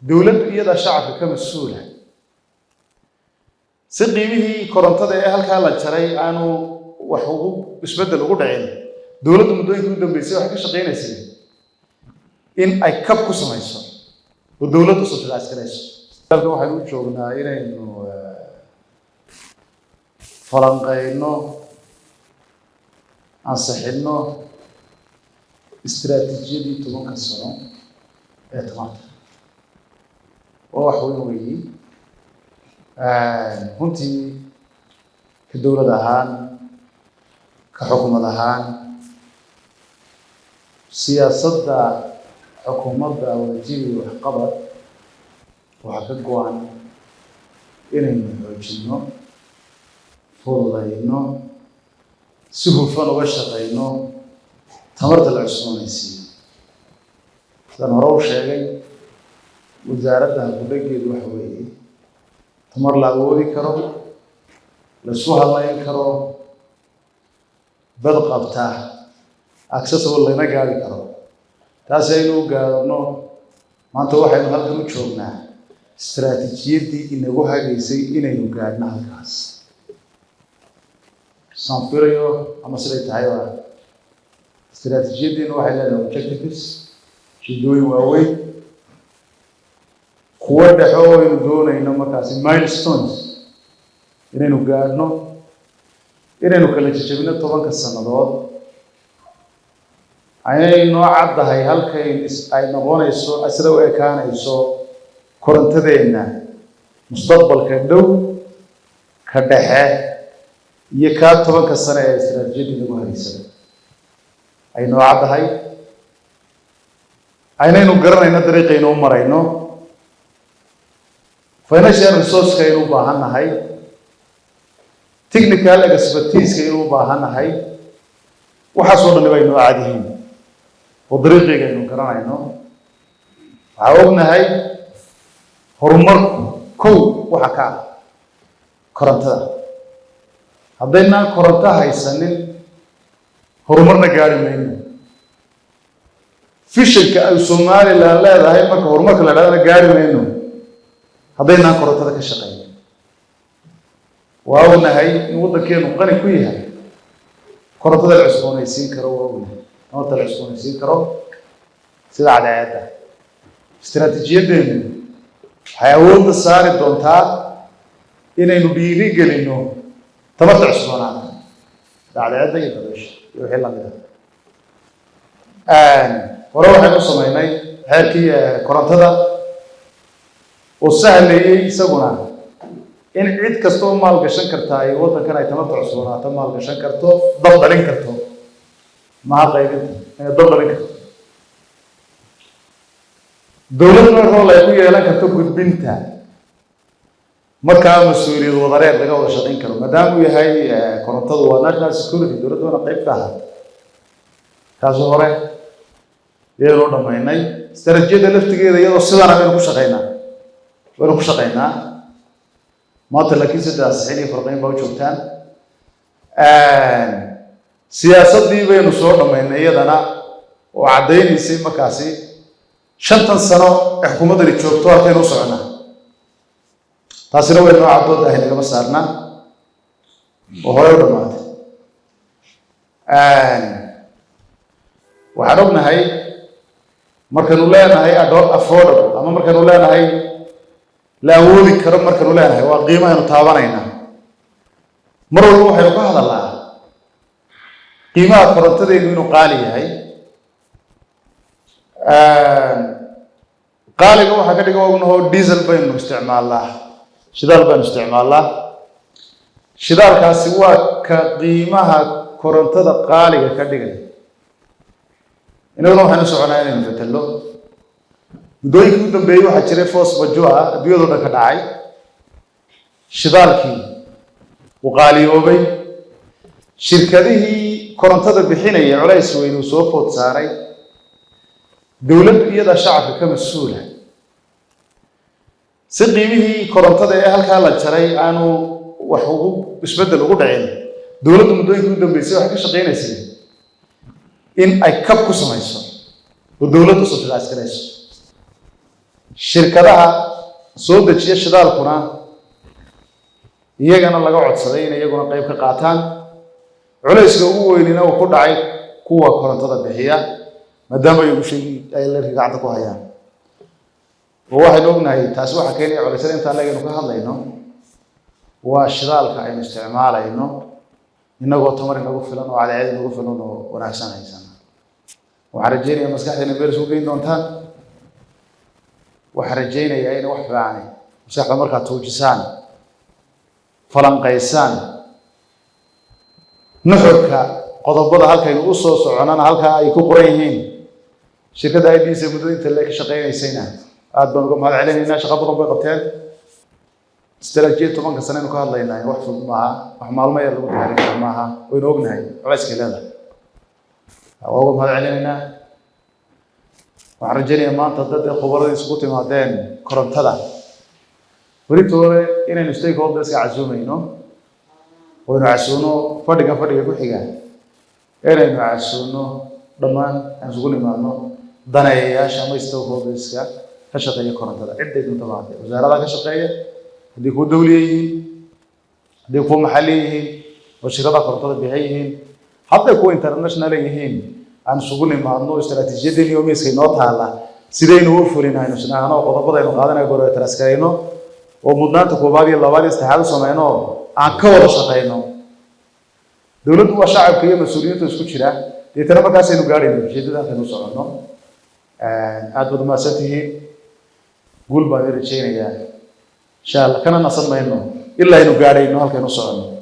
dawladdu iyada shacabka ka mas'uula si qiimihii korontada ee halkaa la jaray aanu wax ugu isbedel ugu dhacin dawladdu muddooyinkii ugu dambeysay waxay ka shaqaynaysay in ay kab ku samayso oo dawladdu subsidize garayso dalka waxaynu u joognaa inaynu falanqeyno ansixino istiraatiijiyadii 10 sano ee tamarta oo wax weyn weeyii runtii ka dawlad ahaan ka xukuumad ahaan siyaasadda xukuumadda wadajiri waxqabad waxa ka go'an inaynu xoojino fududayno si hufan uga shaqayno tamarta la cusboonaysiiyo sidaan hore u sheegay wasaaradda hawlageedu waxa weeye tamar la awoodi karo la isku halayn karo bad qabta accessible lana gaari karo taas aynu gaarno maanta waxaynu halkan u joognaa istiraatiijiyadii inagu hagaysay inaynu gaarno halkaas sanfiriyo ama siday tahay waa istiraatiijiyadiina waxay leedahay objectives jidooyin waaweyn kuwa dhexo aynu doonayno markaasi milestones inaynu gaarno inaynu kala jajabino 10 sannadood ayay noo caddahay halkay ay noqonayso asra u ekaanayso korontadeena mustaqbalka dhow ka dhexe iyo ka 10 sano ee istiraatiijiyadii lagu haysay ay noo caddahay aynaynu garanayno dariiqaynu u marayno financial resource aynu u baahanahay technical expertise aynu u baahanahay waxa soo dhan baynu caadihiin oo dariiqaynu garanayno waxa ognahay horumarku kow waxa ka korontada haddayna koronto haysanin horumarna gaari mayno fishanka ay Soomaaliland leedahay marka horumarka la dhaqana gaari mayno haddayna korontada ka shaqeeyo waa ognahay in waddankeenu qani ku yahay korontada la cusboonaysiin karo waa ognahay korontada la cusboonaysiin karo sida cadaalada istiraatiijiyadeenu waxay awoodda saari doontaa inaynu dhiiri gelino tamarta cusboonaada cadaalada iyo dabaysha iyo wixii la mid ah hore waxaynu samaynay heerkii korontada oo sahlayay isaguna in cid kasta oo maal gashan karta ay waddankan ay tamarta cusboonaato maal gashan karto dab dhalin karto ma qaybinta dab dhalin karto dawladna rol ay ku yeelan karto gudbinta markaa mas'uuliyad wadareed laga wada shaqayn karo maadaama uu yahay korontadu waa national security dawladuna qayb ka ah kaas hore iyadoo dhamaynay istaraatiijiyada laftigeeda iyadoo sidaan aynu ku shaqaynaa maanta laakiin sidaas xilli farqayn baa u joogtaan siyaasadii baynu soo dhamaynay iyadana oo cadaynaysay markaasi 5 sano ee xukuumadda joogto halkeen u soconaa taasina way noo caddood ahay nagama saarna oo hore u dhamaatay waxaan ognahay markanu leenahay affordable ama markanu leenahay la awoodi karo markanu leenahay waa qiimaha taabanayna mar walba waxaynu ka hadalnaa qiimaha korontadeenu inuu qaali yahay qaaliga waxa ka dhigo ognahay diesel baynu isticmaalnaa shidaal baynu isticmaalnaa shidaalkaasi waa ka qiimaha korontada qaaliga ka dhigay inaguna waxaynu soconaa inaynu bedello muddooyinkii ugu dambeeyey waxaa jiray force majeure adduunyadoo dhan ka dhacay shidaalkii uu qaaliyoobay shirkadihii korontada bixinaya culays weyn uu soo food saaray dawladdu iyada shacabka ka mas'uula si qiimihii korontada ee halkaa la jaray aanu wax ugu isbedel ugu dhacin dawladdu muddooyinkii ugu dambeysay waxay ka shaqaynaysay in ay kab ku samayso oo dawladdu subsidize garayso shirkadaha soo dejiya shidaalkuna iyagana laga codsaday in iyaguna qayb ka qaataan culayska ugu weynina uu ku dhacay kuwa korontada bixiya maadaama ay ay la gacanta ku hayaan waxaynu ognahay taas waxa keenaya culaysada inta laga ka hadlayno waa shidaalka aynu isticmaalayno inagoo tamar inagu filan oo cadceed inagu filan oo wanaagsan haysan waxaan rajaynayaa maskaxdeena meel isugu geyn doontaan waxaan rajaynayaa in wax fiican maskaxda markaa tuujisaan falanqaysaan nuxurka qodobada halkaynu u soo soconana halka ay ku qoran yihiin shirkadda IDC muddo inta la ka shaqeynaysayna aad baan uga mahad celinaynaa shaqo badan bay qabteen استراتيجية طبعاً كسرنا نقول الله إنه واحد معها معلومة يربط عليها معها وينوجنا هاي عايز كذا أول ما هذا علينا وعرجني ما تضد خبر يسقط ما دين كرنت هذا وريت هو إن نستيق هو بس عزومينه ونعسونه فرق كل حاجة إن نعسونه ضمان نسقوني معنا ضنايا شام يستوى هو بس كشقية كرنت هذا عدة متباعدة وزارة كشقية haddii ku dawliyihiin haddii ku maxalli yihiin oo shirkada korontada bixiyihiin hadday ku international yihiin aan isugu nimaadno istaraatiijiyadeen iyo miiska inoo taala sidaynu u fulinayno sinaano qodobada aynu qaadanayno goor taraskayno oo mudnaanta koobaad iyo labaad istaxaal sameeyno aan ka wada shaqeyno dawladdu waa shacabka iyo mas'uuliyiinta isku jira deetana markaas aynu gaarayno ujeedada aynu socono aad wada maasantihiin guul baan rajaynayaa إن شاء الله كنا نصل ما إنه إلا إنه قاعد إنه هالكي نصعد